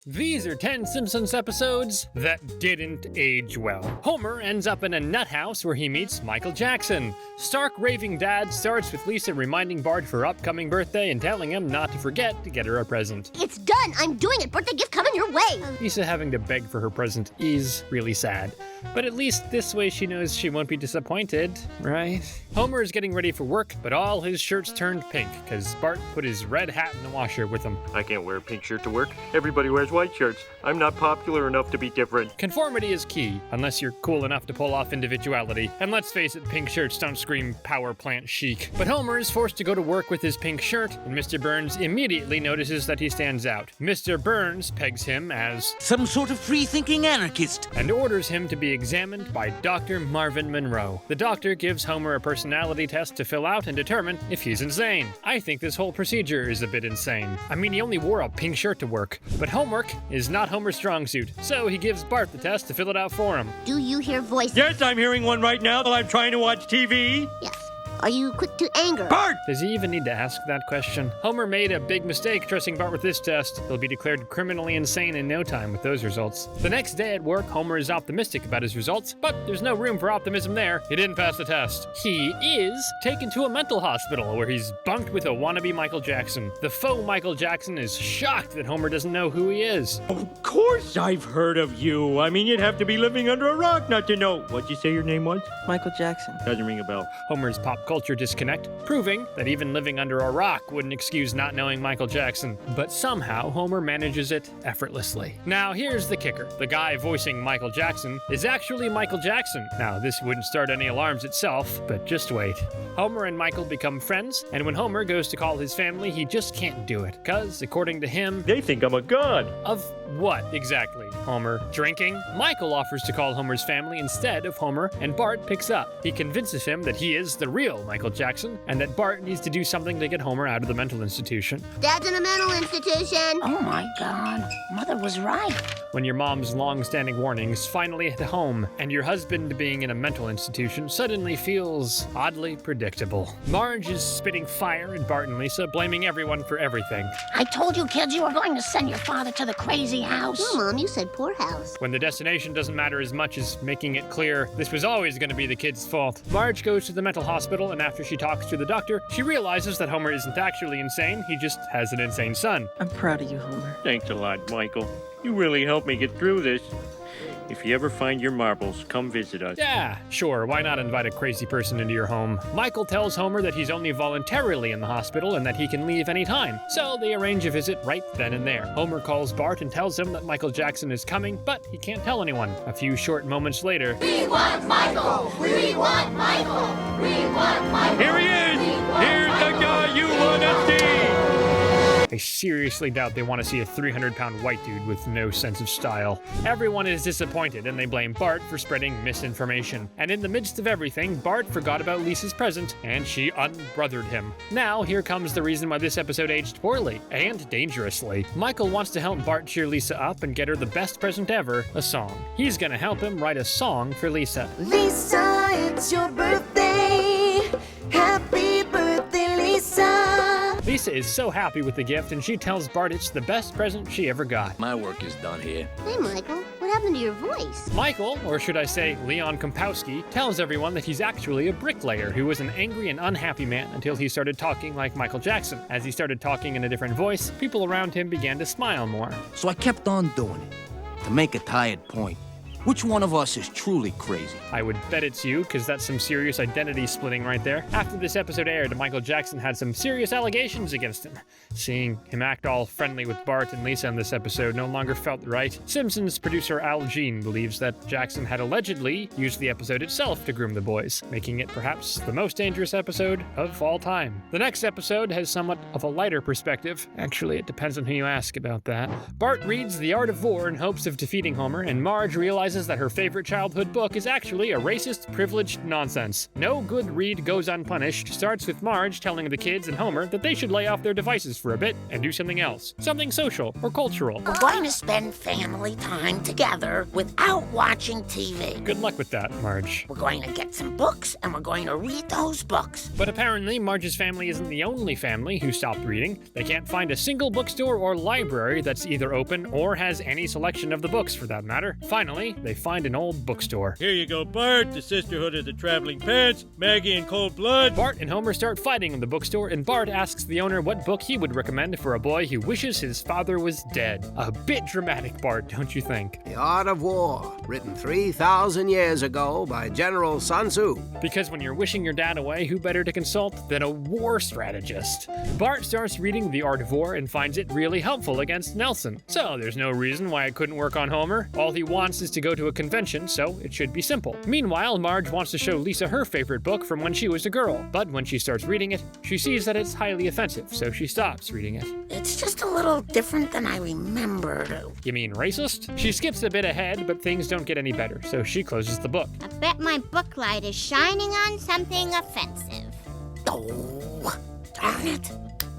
These are 10 Simpsons episodes that didn't age well. Homer ends up in a nut house where he meets Michael Jackson. Stark Raving Dad starts with Lisa reminding Bart of her upcoming birthday and telling him not to forget to get her a present. It's done! I'm doing it! Birthday gift coming your way! Lisa having to beg for her present is really sad. But at least this way she knows she won't be disappointed, right? Homer is getting ready for work, but all his shirts turned pink because Bart put his red hat in the washer with him. I can't wear a pink shirt to work. Everybody wears white shirts. I'm not popular enough to be different. Conformity is key, unless you're cool enough to pull off individuality. And let's face it, pink shirts don't scream power plant chic. But Homer is forced to go to work with his pink shirt, and Mr. Burns immediately notices that he stands out. Mr. Burns pegs him as some sort of free-thinking anarchist and orders him to be examined by Dr. Marvin Monroe. The doctor gives Homer a personality test to fill out and determine if he's insane. I think this whole procedure is a bit insane. I mean, he only wore a pink shirt to work, but homework is not Homer's strong suit, so he gives Bart the test to fill it out for him. Do you hear voices? Yes, I'm hearing one right now while I'm trying to watch TV. Yes. Are you quick to anger? Bart! Does he even need to ask that question? Homer made a big mistake trusting Bart with this test. He'll be declared criminally insane in no time with those results. The next day at work, Homer is optimistic about his results, but there's no room for optimism there. He didn't pass the test. He is taken to a mental hospital where he's bunked with a wannabe Michael Jackson. The faux Michael Jackson is shocked that Homer doesn't know who he is. Of course I've heard of you. I mean, you'd have to be living under a rock not to know. What'd you say your name was? Michael Jackson. Doesn't ring a bell. Homer's pop culture disconnect, proving that even living under a rock wouldn't excuse not knowing Michael Jackson. But somehow, Homer manages it effortlessly. Now, here's the kicker. The guy voicing Michael Jackson is actually Michael Jackson. Now, this wouldn't start any alarms itself, but just wait. Homer and Michael become friends, and when Homer goes to call his family, he just can't do it. Because, according to him, they think I'm a god. Of what exactly? Homer drinking? Michael offers to call Homer's family instead of Homer, and Bart picks up. He convinces him that he is the real Michael Jackson, and that Bart needs to do something to get Homer out of the mental institution. Dad's in a mental institution. Oh my God, Mother was right. When your mom's long-standing warnings finally hit home, and your husband being in a mental institution suddenly feels oddly predictable. Marge is spitting fire at Bart and Lisa, blaming everyone for everything. I told you kids you were going to send your father to the crazy house. No, Mom, you said poorhouse. When the destination doesn't matter as much as making it clear this was always going to be the kid's fault. Marge goes to the mental hospital, and after she talks to the doctor, she realizes that Homer isn't actually insane, he just has an insane son. I'm proud of you, Homer. Thanks a lot, Michael. You really helped me get through this. If you ever find your marbles, come visit us. Yeah, sure, why not invite a crazy person into your home? Michael tells Homer that he's only voluntarily in the hospital and that he can leave anytime, so they arrange a visit right then and there. Homer calls Bart and tells him that Michael Jackson is coming, but he can't tell anyone. A few short moments later, We want Michael! We want Michael! We want Michael! Here he is! Here's the guy you want to see! I seriously doubt they want to see a 300-pound white dude with no sense of style. Everyone is disappointed, and they blame Bart for spreading misinformation. And in the midst of everything, Bart forgot about Lisa's present, and she unbrothered him. Now, here comes the reason why this episode aged poorly, and dangerously. Michael wants to help Bart cheer Lisa up and get her the best present ever, a song. He's gonna help him write a song for Lisa. Lisa, it's your birthday! Happy birthday, Lisa! Lisa is so happy with the gift, and she tells Bart it's the best present she ever got. My work is done here. Hey, Michael, what happened to your voice? Michael, or should I say Leon Kompowski, tells everyone that he's actually a bricklayer who was an angry and unhappy man until he started talking like Michael Jackson. As he started talking in a different voice, people around him began to smile more. So I kept on doing it, to make a tired point. Which one of us is truly crazy? I would bet it's you, because that's some serious identity splitting right there. After this episode aired, Michael Jackson had some serious allegations against him. Seeing him act all friendly with Bart and Lisa in this episode no longer felt right. Simpsons producer Al Jean believes that Jackson had allegedly used the episode itself to groom the boys, making it perhaps the most dangerous episode of all time. The next episode has somewhat of a lighter perspective. Actually, it depends on who you ask about that. Bart reads The Art of War in hopes of defeating Homer, and Marge realizes realizes that her favorite childhood book is actually a racist, privileged nonsense. No good read goes unpunished starts with Marge telling the kids and Homer that they should lay off their devices for a bit and do something else. Something social or cultural. We're going to spend family time together without watching TV. Good luck with that, Marge. We're going to get some books, and we're going to read those books. But apparently, Marge's family isn't the only family who stopped reading. They can't find a single bookstore or library that's either open or has any selection of the books, for that matter. Finally, they find an old bookstore. Here you go, Bart, the Sisterhood of the Traveling Pants, Maggie in Cold Blood. Bart and Homer start fighting in the bookstore, and Bart asks the owner what book he would recommend for a boy who wishes his father was dead. A bit dramatic, Bart, don't you think? The Art of War, written 3,000 years ago by General Sun Tzu. Because when you're wishing your dad away, who better to consult than a war strategist? Bart starts reading The Art of War and finds it really helpful against Nelson. So there's no reason why it couldn't work on Homer. All he wants is to go to a convention, so it should be simple. Meanwhile, Marge wants to show Lisa her favorite book from when she was a girl. But when she starts reading it, she sees that it's highly offensive, so she stops reading it. It's just a little different than I remembered. You mean racist? She skips a bit ahead, but things don't get any better, so she closes the book. I bet my book light is shining on something offensive. Oh, darn it.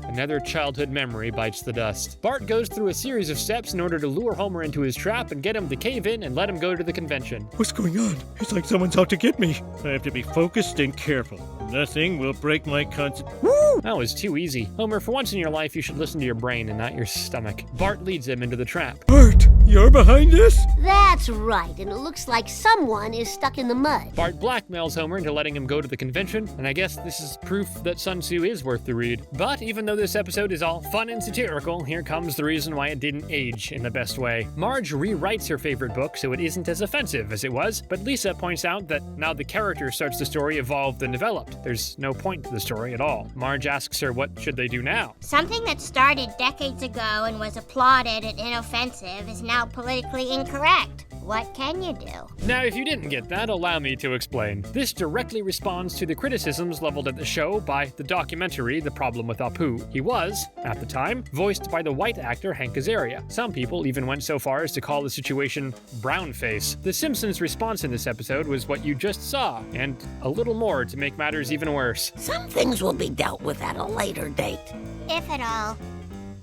Another childhood memory bites the dust. Bart goes through a series of steps in order to lure Homer into his trap and get him to cave in and let him go to the convention. What's going on? It's like someone's out to get me. I have to be focused and careful. Nothing will break my concentration. That was too easy. Homer, for once in your life, you should listen to your brain and not your stomach. Bart leads him into the trap. Bart, you're behind this? That's right, and it looks like someone is stuck in the mud. Bart blackmails Homer into letting him go to the convention, and I guess this is proof that Sun Tzu is worth the read. But even though this episode is all fun and satirical, here comes the reason why it didn't age in the best way. Marge rewrites her favorite book so it isn't as offensive as it was, but Lisa points out that now the character starts the story evolved and developed. There's no point to the story at all. Marge asks her what should they do now. Something that started decades ago and was applauded and inoffensive is now politically incorrect. What can you do? Now, if you didn't get that, allow me to explain. This directly responds to the criticisms leveled at the show by the documentary The Problem with Apu. He was, at the time, voiced by the white actor Hank Azaria. Some people even went so far as to call the situation brownface. The Simpsons' response in this episode was what you just saw, and a little more to make matters even worse. Some things will be dealt with at a later date. If at all.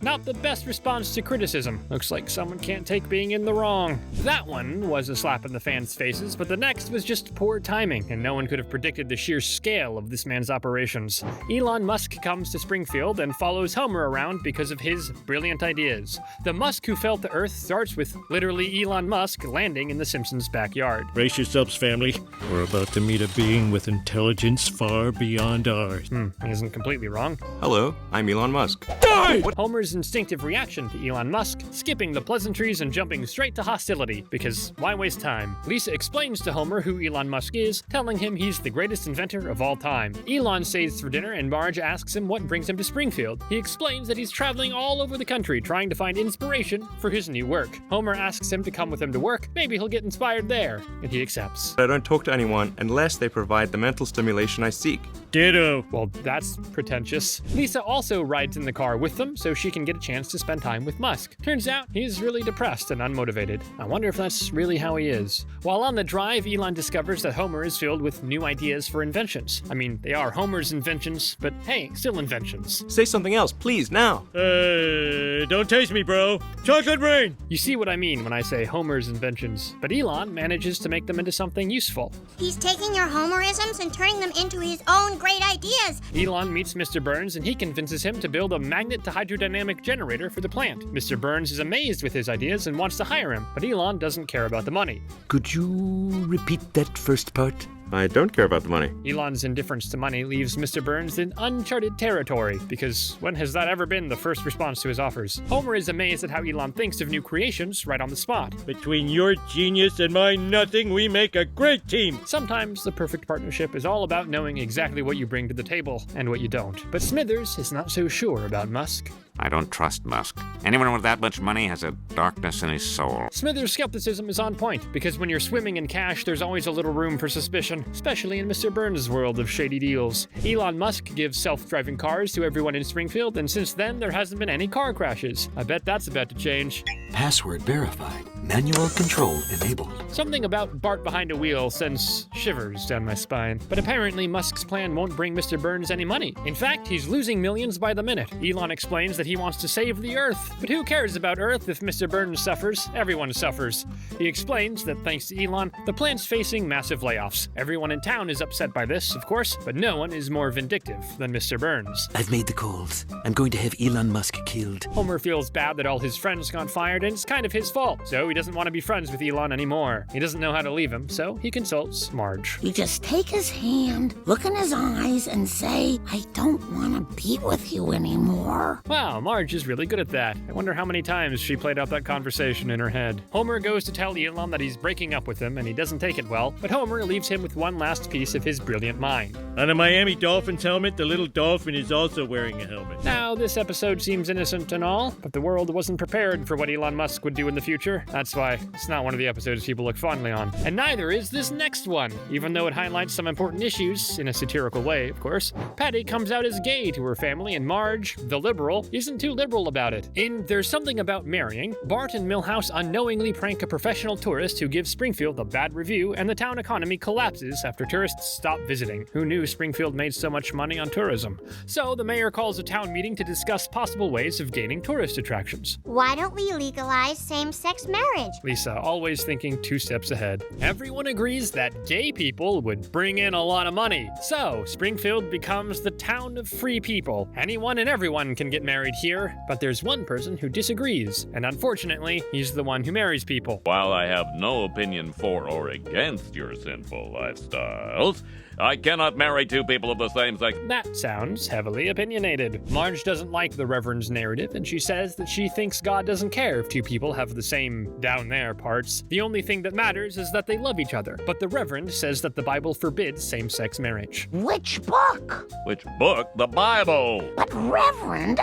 Not the best response to criticism. Looks like someone can't take being in the wrong. That one was a slap in the fans' faces, but the next was just poor timing, and no one could have predicted the sheer scale of this man's operations. Elon Musk comes to Springfield and follows Homer around because of his brilliant ideas. The Musk who fell to Earth starts with literally Elon Musk landing in the Simpsons' backyard. Brace yourselves, family. We're about to meet a being with intelligence far beyond ours. He isn't completely wrong. Hello, I'm Elon Musk. Die! Homer's instinctive reaction to Elon Musk, skipping the pleasantries and jumping straight to hostility, because why waste time? Lisa explains to Homer who Elon Musk is, telling him he's the greatest inventor of all time. Elon stays for dinner and Marge asks him what brings him to Springfield. He explains that he's traveling all over the country trying to find inspiration for his new work. Homer asks him to come with him to work, maybe he'll get inspired there, and he accepts. I don't talk to anyone unless they provide the mental stimulation I seek. Ditto. Well, that's pretentious. Lisa also rides in the car with them so she can get a chance to spend time with Musk. Turns out he's really depressed and unmotivated. I wonder if that's really how he is. While on the drive, Elon discovers that Homer is filled with new ideas for inventions. I mean, they are Homer's inventions, but hey, still inventions. Say something else, please, now. Don't taste me, bro. Chocolate brain. You see what I mean when I say Homer's inventions, but Elon manages to make them into something useful. He's taking your Homerisms and turning them into his own great ideas. Elon meets Mr. Burns and he convinces him to build a magnet to hydrodynamic generator for the plant. Mr. Burns is amazed with his ideas and wants to hire him, but Elon doesn't care about the money. Could you repeat that first part? I don't care about the money. Elon's indifference to money leaves Mr. Burns in uncharted territory, because when has that ever been the first response to his offers? Homer is amazed at how Elon thinks of new creations right on the spot. Between your genius and my nothing, we make a great team. Sometimes the perfect partnership is all about knowing exactly what you bring to the table and what you don't. But Smithers is not so sure about Musk. I don't trust Musk. Anyone with that much money has a darkness in his soul. Smithers' skepticism is on point, because when you're swimming in cash, there's always a little room for suspicion, especially in Mr. Burns' world of shady deals. Elon Musk gives self-driving cars to everyone in Springfield, and since then, there hasn't been any car crashes. I bet that's about to change. Password verified. Manual control enabled. Something about Bart behind a wheel sends shivers down my spine. But apparently Musk's plan won't bring Mr. Burns any money. In fact, he's losing millions by the minute. Elon explains that he wants to save the Earth. But who cares about Earth if Mr. Burns suffers? Everyone suffers. He explains that thanks to Elon, the plant's facing massive layoffs. Everyone in town is upset by this, of course, but no one is more vindictive than Mr. Burns. I've made the calls. I'm going to have Elon Musk killed. Homer feels bad that all his friends got fired, and it's kind of his fault, so he doesn't want to be friends with Elon anymore. He doesn't know how to leave him, so he consults Marge. You just take his hand, look in his eyes, and say, I don't want to be with you anymore. Wow, Marge is really good at that. I wonder how many times she played out that conversation in her head. Homer goes to tell Elon that he's breaking up with him, and he doesn't take it well, but Homer leaves him with one last piece of his brilliant mind. On a Miami Dolphins helmet, the little dolphin is also wearing a helmet. Now, this episode seems innocent and all, but the world wasn't prepared for what Elon Musk would do in the future. That's why it's not one of the episodes people look fondly on. And neither is this next one, even though it highlights some important issues, in a satirical way, of course. Patty comes out as gay to her family, and Marge, the liberal, isn't too liberal about it. In There's Something About Marrying, Bart and Milhouse unknowingly prank a professional tourist who gives Springfield a bad review, and the town economy collapses after tourists stop visiting. Who knew Springfield made so much money on tourism? So the mayor calls a town meeting to discuss possible ways of gaining tourist attractions. Why don't we legalize same-sex marriage? Lisa, always thinking 2 steps ahead. Everyone agrees that gay people would bring in a lot of money. So, Springfield becomes the town of free people. Anyone and everyone can get married here, but there's one person who disagrees, and unfortunately, he's the one who marries people. While I have no opinion for or against your sinful lifestyles, I cannot marry 2 people of the same sex. That sounds heavily opinionated. Marge doesn't like the Reverend's narrative, and she says that she thinks God doesn't care if 2 people have the same down there parts. The only thing that matters is that they love each other. But the Reverend says that the Bible forbids same-sex marriage. Which book? Which book? The Bible. But Reverend...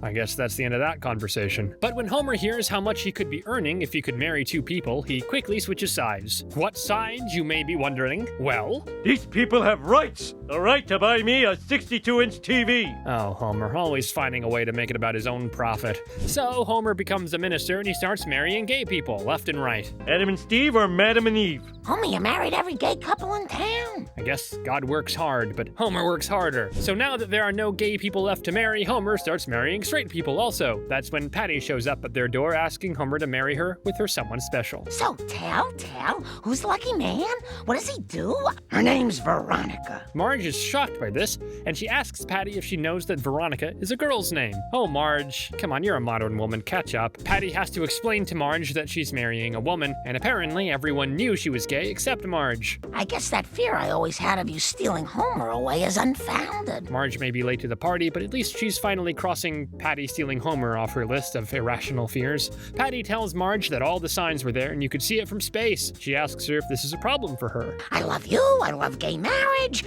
I guess that's the end of that conversation. But when Homer hears how much he could be earning if he could marry 2 people, he quickly switches sides. What sides, you may be wondering? Well, these people have rights. The right to buy me a 62-inch TV. Oh, Homer, always finding a way to make it about his own profit. So Homer becomes a minister and he starts marrying gay people left and right. Adam and Steve or Madam and Eve? Homer, you married every gay couple in town. I guess God works hard, but Homer works harder. So now that there are no gay people left to marry, Homer starts marrying straight people also. That's when Patty shows up at their door asking Homer to marry her with her someone special. So tell, who's the lucky man? What does he do? Her name's Veronica. Marge is shocked by this, and she asks Patty if she knows that Veronica is a girl's name. Oh, Marge, come on, you're a modern woman, catch up. Patty has to explain to Marge that she's marrying a woman, and apparently everyone knew she was gay except Marge. I guess that fear I always had of you stealing Homer away is unfounded. Marge may be late to the party, but at least she's finally crossing Patty stealing Homer off her list of irrational fears. Patty tells Marge that all the signs were there and you could see it from space. She asks her if this is a problem for her. I love you, I love gay marriage.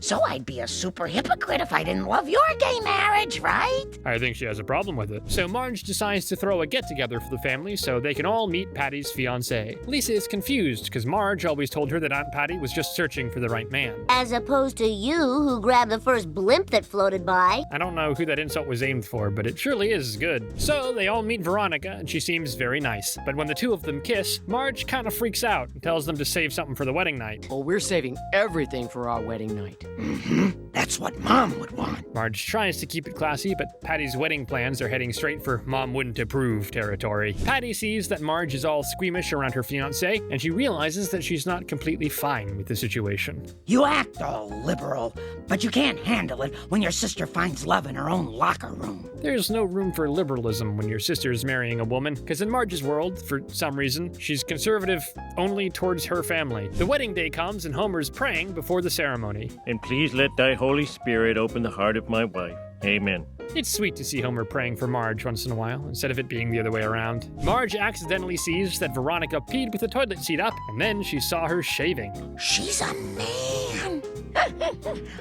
So I'd be a super hypocrite if I didn't love your gay marriage, right? I think she has a problem with it. So Marge decides to throw a get-together for the family so they can all meet Patty's fiancé. Lisa is confused because Marge always told her that Aunt Patty was just searching for the right man. As opposed to you, who grabbed the first blimp that floated by. I don't know who that insult was aimed for, but it surely is good. So they all meet Veronica, and she seems very nice. But when the 2 of them kiss, Marge kind of freaks out and tells them to save something for the wedding night. Well, we're saving everything for our wedding night. Mm-hmm. That's what Mom would want. Marge tries to keep it classy, but Patty's wedding plans are heading straight for Mom wouldn't approve territory. Patty sees that Marge is all squeamish around her fiancé, and she realizes that she's not completely fine with the situation. You act all liberal, but you can't handle it when your sister finds love in her own locker room. There's no room for liberalism when your sister's marrying a woman, because in Marge's world, for some reason, she's conservative only towards her family. The wedding day comes and Homer's praying before the ceremony. And please let thy Holy Spirit open the heart of my wife. Amen. It's sweet to see Homer praying for Marge once in a while, instead of it being the other way around. Marge accidentally sees that Veronica peed with the toilet seat up, and then she saw her shaving. She's a man.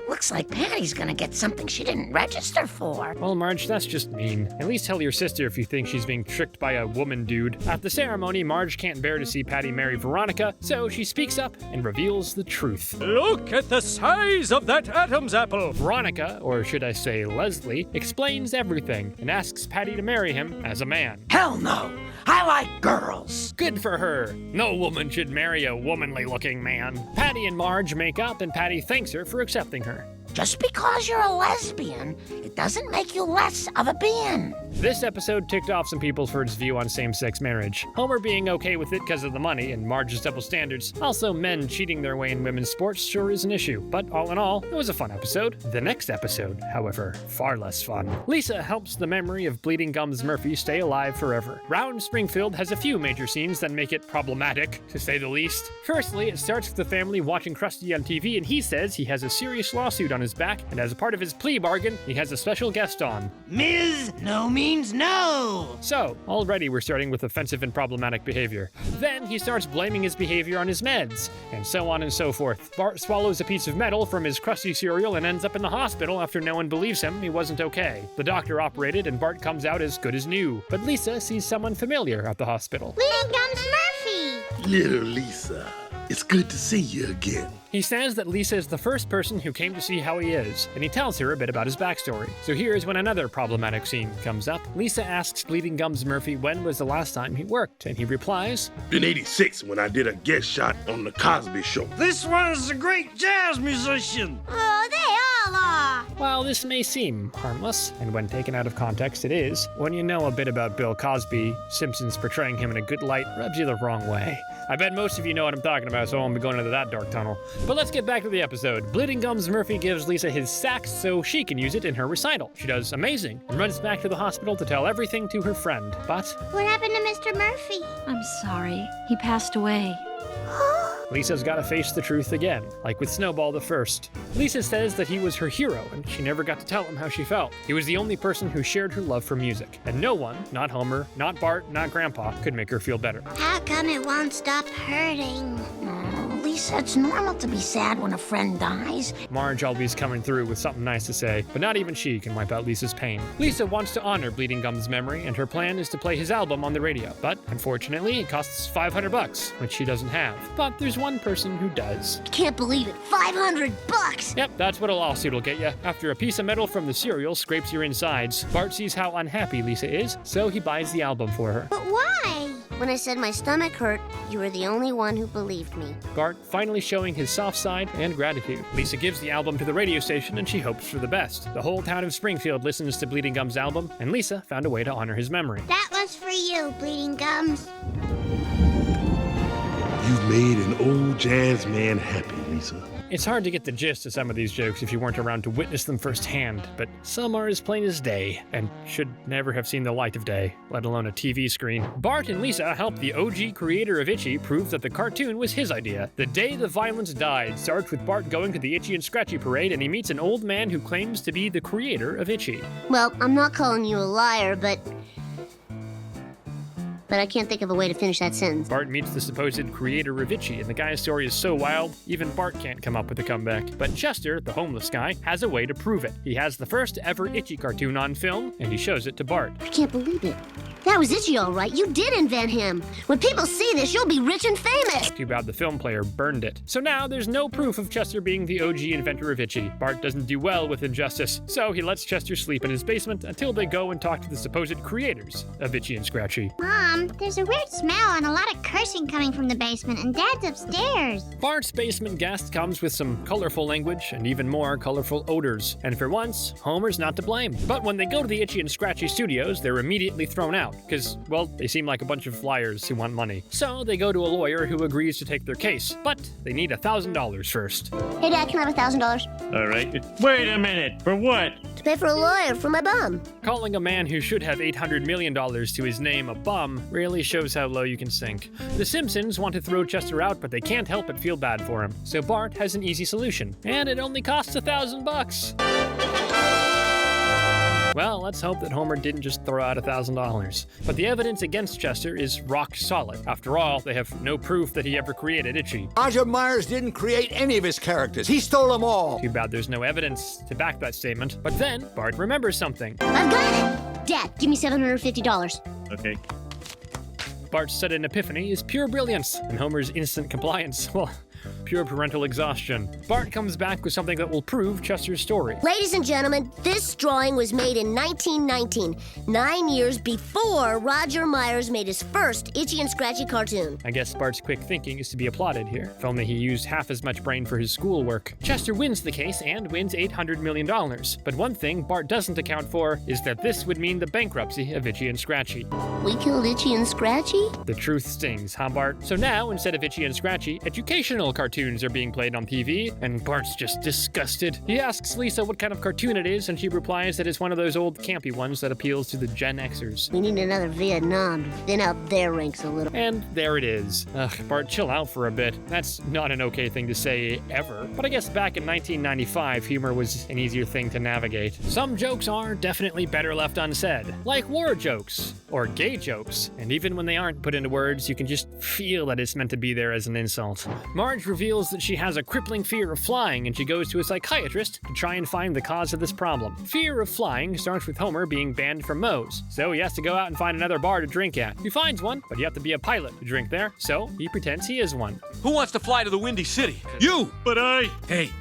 Looks like Patty's gonna get something she didn't register for. Well, Marge, that's just mean. At least tell your sister if you think she's being tricked by a woman dude. At the ceremony, Marge can't bear to see Patty marry Veronica, so she speaks up and reveals the truth. Look at the size of that Adam's apple! Veronica, or should I say Leslie, explains everything and asks Patty to marry him as a man. Hell no! I like girls. Good for her. No woman should marry a womanly-looking man. Patty and Marge make up, and Patty thanks her for accepting her. Just because you're a lesbian, it doesn't make you less of a being. This episode ticked off some people for its view on same-sex marriage. Homer being okay with it because of the money and Marge's double standards. Also, men cheating their way in women's sports sure is an issue. But all in all, it was a fun episode. The next episode, however, far less fun. Lisa helps the memory of Bleeding Gums Murphy stay alive forever. Round Springfield has a few major scenes that make it problematic, to say the least. Firstly, it starts with the family watching Cruddy on TV, and he says he has a serious lawsuit on his back, and as a part of his plea bargain, he has a special guest on. Ms. No means no. So, already we're starting with offensive and problematic behavior. Then he starts blaming his behavior on his meds, and so on and so forth. Bart swallows a piece of metal from his Crusty cereal and ends up in the hospital after no one believes him he wasn't okay. The doctor operated and Bart comes out as good as new. But Lisa sees someone familiar at the hospital. Bleeding Gums Murphy! Little Lisa, it's good to see you again. He says that Lisa is the first person who came to see how he is, and he tells her a bit about his backstory. So here's when another problematic scene comes up. Lisa asks Bleeding Gums Murphy when was the last time he worked, and he replies, Been 86 when I did a guest shot on The Cosby Show. This one's a great jazz musician. Oh, they all are. While this may seem harmless, and when taken out of context it is, when you know a bit about Bill Cosby, Simpsons portraying him in a good light rubs you the wrong way. I bet most of you know what I'm talking about, so I won't be going into that dark tunnel. But let's get back to the episode. Bleeding Gums Murphy gives Lisa his sax so she can use it in her recital. She does amazing, and runs back to the hospital to tell everything to her friend. But What happened to Mr. Murphy? I'm sorry. He passed away. Lisa's gotta face the truth again, like with Snowball the First. Lisa says that he was her hero, and she never got to tell him how she felt. He was the only person who shared her love for music, and no one, not Homer, not Bart, not Grandpa, could make her feel better. How come it won't stop hurting? Lisa, it's normal to be sad when a friend dies. Marge always coming through with something nice to say, but not even she can wipe out Lisa's pain. Lisa wants to honor Bleeding Gums' memory, and her plan is to play his album on the radio. But unfortunately, it costs $500, which she doesn't have. But there's one person who does. Can't believe it. $500! Yep, that's what a lawsuit will get you. After a piece of metal from the cereal scrapes your insides, Bart sees how unhappy Lisa is, so he buys the album for her. But why? When I said my stomach hurt, you were the only one who believed me. Bart finally showing his soft side and gratitude. Lisa gives the album to the radio station and she hopes for the best. The whole town of Springfield listens to Bleeding Gums' album, and Lisa found a way to honor his memory. That was for you, Bleeding Gums. You've made an old jazz man happy, Lisa. It's hard to get the gist of some of these jokes if you weren't around to witness them firsthand, but some are as plain as day, and should never have seen the light of day, let alone a TV screen. Bart and Lisa help the OG creator of Itchy prove that the cartoon was his idea. The Day the Violence Died starts with Bart going to the Itchy and Scratchy parade, and he meets an old man who claims to be the creator of Itchy. Well, I'm not calling you a liar, but I can't think of a way to finish that sentence. Bart meets the supposed creator of Itchy, and the guy's story is so wild, even Bart can't come up with a comeback. But Chester, the homeless guy, has a way to prove it. He has the first ever Itchy cartoon on film, and he shows it to Bart. I can't believe it. That was Itchy, all right. You did invent him. When people see this, you'll be rich and famous. Too bad the film player burned it. So now there's no proof of Chester being the OG inventor of Itchy. Bart doesn't do well with injustice, so he lets Chester sleep in his basement until they go and talk to the supposed creators of Itchy and Scratchy. Mom, there's a weird smell and a lot of cursing coming from the basement, and Dad's upstairs. Bart's basement guest comes with some colorful language and even more colorful odors. And for once, Homer's not to blame. But when they go to the Itchy and Scratchy studios, they're immediately thrown out, because, well, they seem like a bunch of liars who want money. So they go to a lawyer who agrees to take their case, but they need $1,000 first. Hey, Dad, can I have $1,000? All right. Wait a minute. For what? To pay for a lawyer for my bum. Calling a man who should have $800 million to his name a bum really shows how low you can sink. The Simpsons want to throw Chester out, but they can't help but feel bad for him. So Bart has an easy solution, and it only costs $1,000. Well, let's hope that Homer didn't just throw out $1,000. But the evidence against Chester is rock solid. After all, they have no proof that he ever created Itchy. Roger Myers didn't create any of his characters. He stole them all. Too bad there's no evidence to back that statement. But then, Bart remembers something. I've got it! Dad, give me $750. Okay. Bart's sudden epiphany is pure brilliance, and Homer's instant compliance, well, pure parental exhaustion. Bart comes back with something that will prove Chester's story. Ladies and gentlemen, this drawing was made in 1919, 9 years before Roger Myers made his first Itchy and Scratchy cartoon. I guess Bart's quick thinking is to be applauded here. If only he used half as much brain for his schoolwork. Chester wins the case and wins $800 million. But one thing Bart doesn't account for is that this would mean the bankruptcy of Itchy and Scratchy. We killed Itchy and Scratchy? The truth stings, huh, Bart? So now, instead of Itchy and Scratchy, educational cartoons are being played on TV, and Bart's just disgusted. He asks Lisa what kind of cartoon it is, and she replies that it's one of those old campy ones that appeals to the Gen Xers. We need another Vietnam, thin out their ranks a little. And there it is. Ugh, Bart, chill out for a bit. That's not an okay thing to say ever. But I guess back in 1995, humor was an easier thing to navigate. Some jokes are definitely better left unsaid, like war jokes or gay jokes. And even when they aren't put into words, you can just feel that it's meant to be there as an insult. Marge reveals that she has a crippling fear of flying, and she goes to a psychiatrist to try and find the cause of this problem. Fear of flying starts with Homer being banned from Moe's, so he has to go out and find another bar to drink at. He finds one, but you have to be a pilot to drink there, so he pretends he is one. Who wants to fly to the Windy City? You! But I... Hey,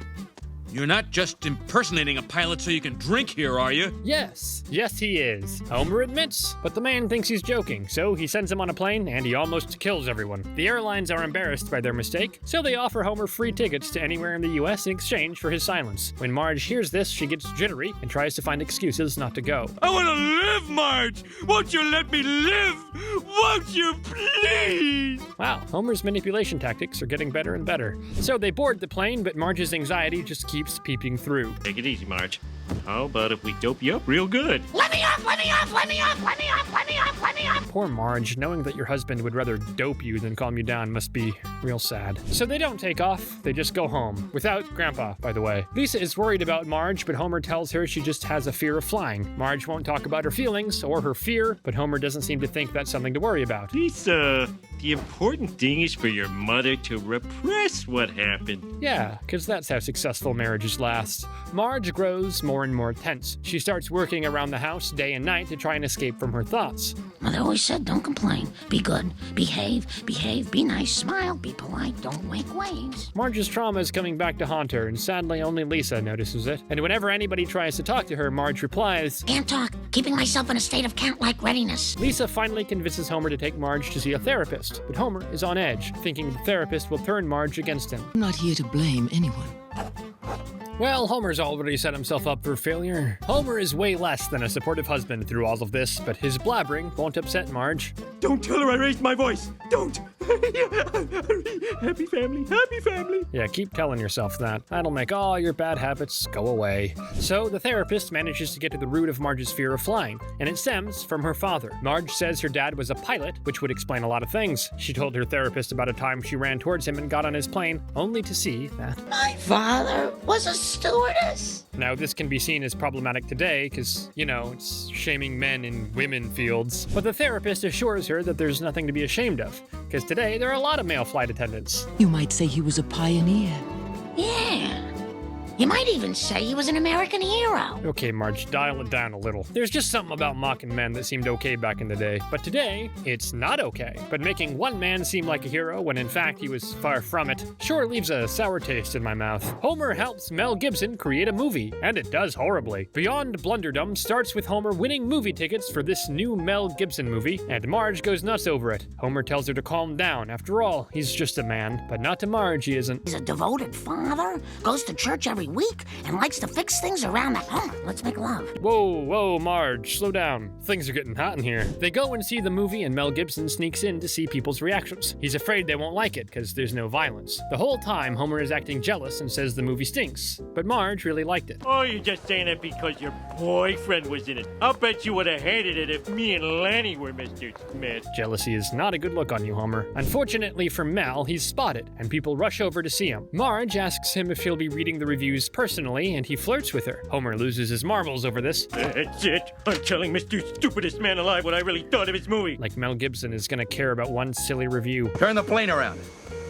you're not just impersonating a pilot so you can drink here, are you? Yes, he is. Homer admits, but the man thinks he's joking, so he sends him on a plane and he almost kills everyone. The airlines are embarrassed by their mistake, so they offer Homer free tickets to anywhere in the US in exchange for his silence. When Marge hears this, she gets jittery and tries to find excuses not to go. I want to live, Marge! Won't you let me live? Won't you please? Wow, Homer's manipulation tactics are getting better and better. So they board the plane, but Marge's anxiety just keeps peeping through. Take it easy, Marge. How about if we dope you up real good? Let me off, let me off, let me off, let me off, let me off, let me off. Poor Marge, knowing that your husband would rather dope you than calm you down must be real sad. So they don't take off, they just go home. Without Grandpa, by the way. Lisa is worried about Marge, but Homer tells her she just has a fear of flying. Marge won't talk about her feelings or her fear, but Homer doesn't seem to think that's something to worry about. Lisa, the important thing is for your mother to repress what happened. Yeah, because that's how successful marriages last. Marge grows more and more tense. She starts working around the house day and night to try and escape from her thoughts. Mother always said, don't complain. Be good. Behave. Be nice. Smile. Be polite. Don't wake waves. Marge's trauma is coming back to haunt her, and sadly only Lisa notices it. And whenever anybody tries to talk to her, Marge replies, "Can't talk. Keeping myself in a state of cat-like readiness." Lisa finally convinces Homer to take Marge to see a therapist, but Homer is on edge, thinking the therapist will turn Marge against him. I'm not here to blame anyone. Well, Homer's already set himself up for failure. Homer is way less than a supportive husband through all of this, but his blabbering won't upset Marge. Don't tell her I raised my voice. Don't. Happy family, happy family. Yeah, keep telling yourself that. That'll make all your bad habits go away. So the therapist manages to get to the root of Marge's fear of flying, and it stems from her father. Marge says her dad was a pilot, which would explain a lot of things. She told her therapist about a time she ran towards him and got on his plane, only to see that my father was a stewardess. Now, this can be seen as problematic today because, it's shaming men in women fields. But the therapist assures her that there's nothing to be ashamed of, because today there are a lot of male flight attendants. You might say he was a pioneer. Yeah. You might even say he was an American hero. Okay, Marge, dial it down a little. There's just something about mocking men that seemed okay back in the day. But today, it's not okay. But making one man seem like a hero when in fact he was far from it sure leaves a sour taste in my mouth. Homer helps Mel Gibson create a movie, and it does horribly. Beyond Blunderdome starts with Homer winning movie tickets for this new Mel Gibson movie, and Marge goes nuts over it. Homer tells her to calm down. After all, he's just a man. But not to Marge, he isn't. He's a devoted father, goes to church every week, and likes to fix things around the home. Let's make love. Whoa, Marge, slow down. Things are getting hot in here. They go and see the movie, and Mel Gibson sneaks in to see people's reactions. He's afraid they won't like it because there's no violence. The whole time, Homer is acting jealous and says the movie stinks. But Marge really liked it. Oh, you're just saying it because your boyfriend was in it. I'll bet you would have hated it if me and Lanny were Mr. Smith. Jealousy is not a good look on you, Homer. Unfortunately for Mel, he's spotted, and people rush over to see him. Marge asks him if he'll be reading the reviews personally, and he flirts with her. Homer loses his marbles over this. That's it. I'm telling Mr. Stupidest Man Alive what I really thought of his movie. Like Mel Gibson is gonna care about one silly review. Turn the plane around.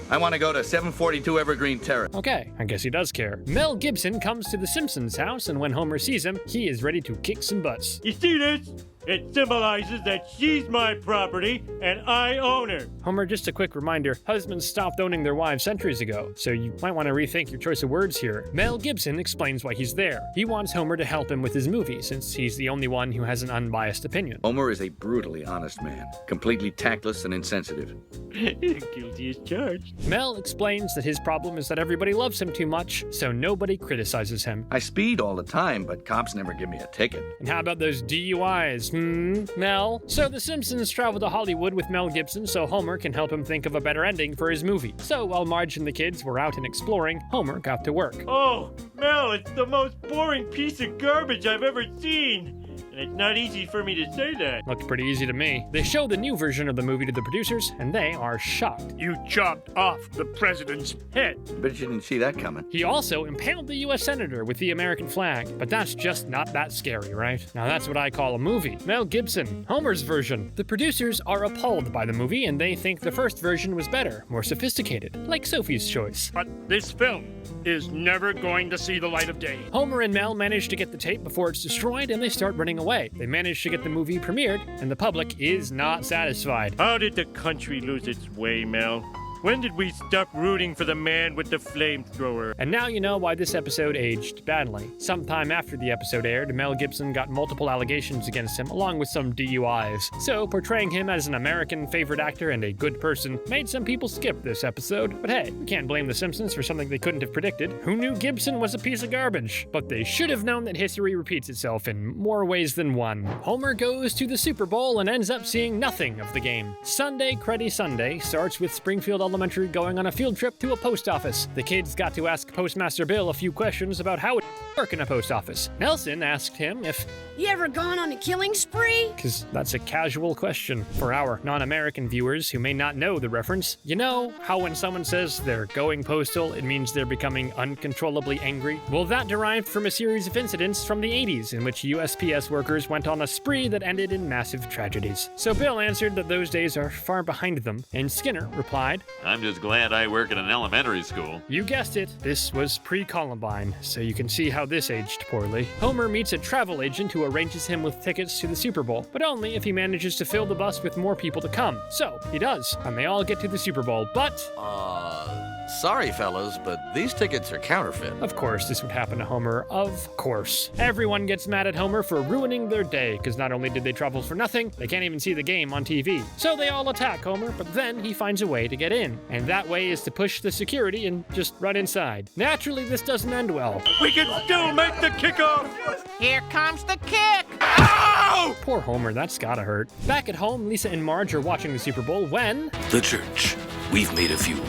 I want to go to 742 Evergreen Terrace. Okay, I guess he does care. Mel Gibson comes to the Simpsons house, and when Homer sees him, he is ready to kick some butts. You see this? It symbolizes that she's my property and I own her. Homer, just a quick reminder, husbands stopped owning their wives centuries ago, so you might want to rethink your choice of words here. Mel Gibson explains why he's there. He wants Homer to help him with his movie, since he's the only one who has an unbiased opinion. Homer is a brutally honest man, completely tactless and insensitive. Guilty as charged. Mel explains that his problem is that everybody loves him too much, so nobody criticizes him. I speed all the time, but cops never give me a ticket. And how about those DUIs, Mel? So the Simpsons travel to Hollywood with Mel Gibson so Homer can help him think of a better ending for his movie. So while Marge and the kids were out and exploring, Homer got to work. Oh, Mel, it's the most boring piece of garbage I've ever seen. And it's not easy for me to say that. Looked pretty easy to me. They show the new version of the movie to the producers, and they are shocked. You chopped off the president's head. Bet you didn't see that coming. He also impaled the U.S. senator with the American flag. But that's just not that scary, right? Now that's what I call a movie. Mel Gibson, Homer's version. The producers are appalled by the movie, and they think the first version was better, more sophisticated, like Sophie's Choice. But this film is never going to see the light of day. Homer and Mel manage to get the tape before it's destroyed, and they start running away. They manage to get the movie premiered, and the public is not satisfied. How did the country lose its way, Mel? When did we stop rooting for the man with the flamethrower? And now you know why this episode aged badly. Sometime after the episode aired, Mel Gibson got multiple allegations against him, along with some DUIs. So, portraying him as an American favorite actor and a good person made some people skip this episode. But hey, we can't blame The Simpsons for something they couldn't have predicted. Who knew Gibson was a piece of garbage? But they should have known that history repeats itself in more ways than one. Homer goes to the Super Bowl and ends up seeing nothing of the game. Sunday, Cruddy Sunday starts with Springfield Elementary going on a field trip to a post office. The kids got to ask Postmaster Bill a few questions about how it works in a post office. Nelson asked him if you ever gone on a killing spree? Because that's a casual question. For our non-American viewers who may not know the reference, you know how when someone says they're going postal, it means they're becoming uncontrollably angry? Well, that derived from a series of incidents from the 80s in which USPS workers went on a spree that ended in massive tragedies. So Bill answered that those days are far behind them, and Skinner replied, I'm just glad I work in an elementary school. You guessed it, this was pre-Columbine, so you can see how this aged poorly. Homer meets a travel agent who arranges him with tickets to the Super Bowl, but only if he manages to fill the bus with more people to come. So, he does, and they all get to the Super Bowl, but sorry fellas, but these tickets are counterfeit. Of course, this would happen to Homer. Of course. Everyone gets mad at Homer for ruining their day, because not only did they travel for nothing, they can't even see the game on TV. So they all attack Homer, but then he finds a way to get in. And that way is to push the security and just run inside. Naturally, this doesn't end well. We can still make the kickoff! Here comes the kick! Ow! Poor Homer, that's gotta hurt. Back at home, Lisa and Marge are watching the Super Bowl when... The church. We've made a few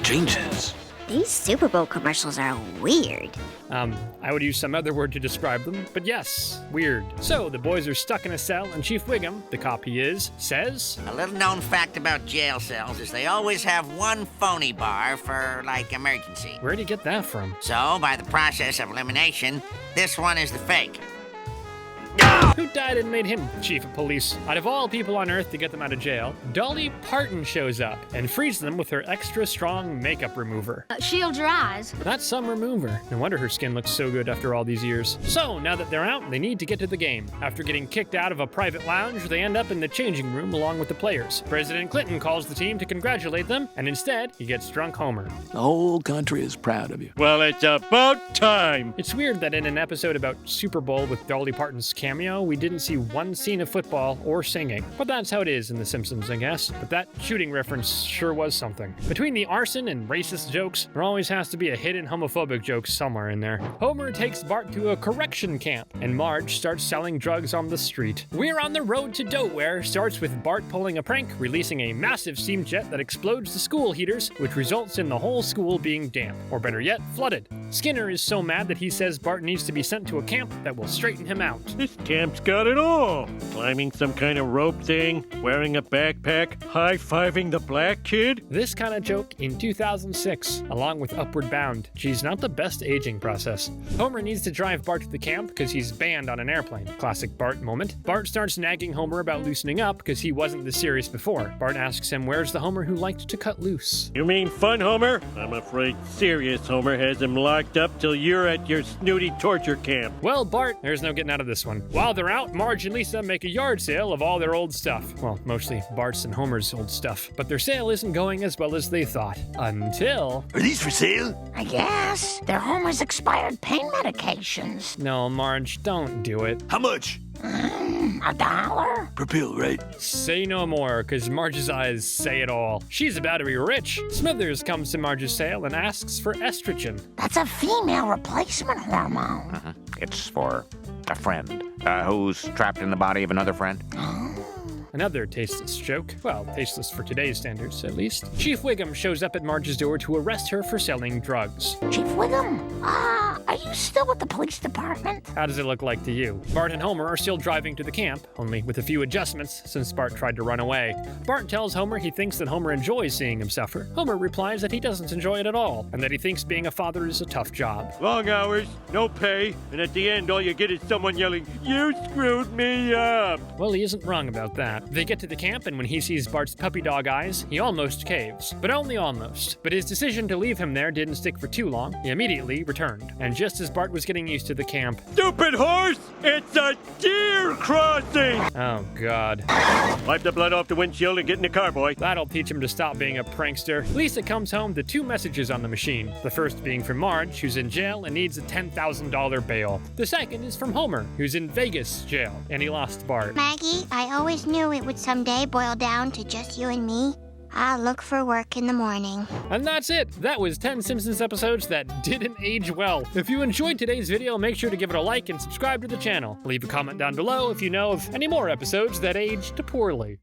changes. These Super Bowl commercials are weird. I would use some other word to describe them, but yes, weird. So, the boys are stuck in a cell, and Chief Wiggum, the cop he is, says... A little known fact about jail cells is they always have one phony bar for, like, emergency. Where'd he get that from? So, by the process of elimination, this one is the fake. Who died and made him chief of police? Out of all people on Earth to get them out of jail, Dolly Parton shows up and frees them with her extra strong makeup remover. Shield your eyes. That's some remover. No wonder her skin looks so good after all these years. So, now that they're out, they need to get to the game. After getting kicked out of a private lounge, they end up in the changing room along with the players. President Clinton calls the team to congratulate them, and instead, he gets drunk Homer. The whole country is proud of you. Well, it's about time. It's weird that in an episode about Super Bowl with Dolly Parton's cameo, we didn't see one scene of football or singing. But that's how it is in The Simpsons, I guess. But that shooting reference sure was something. Between the arson and racist jokes, there always has to be a hidden homophobic joke somewhere in there. Homer takes Bart to a correction camp, and Marge starts selling drugs on the street. We're on the road to Doughtware starts with Bart pulling a prank, releasing a massive steam jet that explodes the school heaters, which results in the whole school being damp, or better yet, flooded. Skinner is so mad that he says Bart needs to be sent to a camp that will straighten him out. This camp's got it all. Climbing some kind of rope thing, wearing a backpack, high-fiving the black kid. This kind of joke in 2006, along with Upward Bound. Geez, not the best aging process. Homer needs to drive Bart to the camp because he's banned on an airplane. Classic Bart moment. Bart starts nagging Homer about loosening up because he wasn't this serious before. Bart asks him where's the Homer who liked to cut loose. You mean fun Homer? I'm afraid serious Homer has him locked up till you're at your snooty torture camp. Well, Bart, there's no getting out of this one. While they're they're out, Marge and Lisa make a yard sale of all their old stuff. Well, mostly Bart's and Homer's old stuff. But their sale isn't going as well as they thought. Until... Are these for sale? I guess. They're Homer's expired pain medications. No, Marge, don't do it. How much? $1? Per pill, right? Say no more, because Marge's eyes say it all. She's about to be rich. Smithers comes to Marge's sale and asks for estrogen. That's a female replacement hormone. It's for a friend who's trapped in the body of another friend. Another tasteless joke. Well, tasteless for today's standards, at least. Chief Wiggum shows up at Marge's door to arrest her for selling drugs. Chief Wiggum? Are you still with the police department? How does it look like to you? Bart and Homer are still driving to the camp, only with a few adjustments since Bart tried to run away. Bart tells Homer he thinks that Homer enjoys seeing him suffer. Homer replies that he doesn't enjoy it at all, and that he thinks being a father is a tough job. Long hours, no pay, and at the end all you get is someone yelling, "You screwed me up!" Well, he isn't wrong about that. They get to the camp, and when he sees Bart's puppy dog eyes, he almost caves. But only almost. But his decision to leave him there didn't stick for too long. He immediately returned. And just as Bart was getting used to the camp... Stupid horse! It's a deer crossing! Oh, God. Wipe the blood off the windshield and get in the car, boy. That'll teach him to stop being a prankster. Lisa comes home to 2 messages on the machine. The first being from Marge, who's in jail and needs a $10,000 bail. The second is from Homer, who's in Vegas jail, and he lost Bart. Maggie, I always knew it would someday boil down to just you and me. I'll look for work in the morning. And that's it. That was 10 Simpsons episodes that didn't age well. If you enjoyed today's video, make sure to give it a like and subscribe to the channel. Leave a comment down below if you know of any more episodes that aged poorly.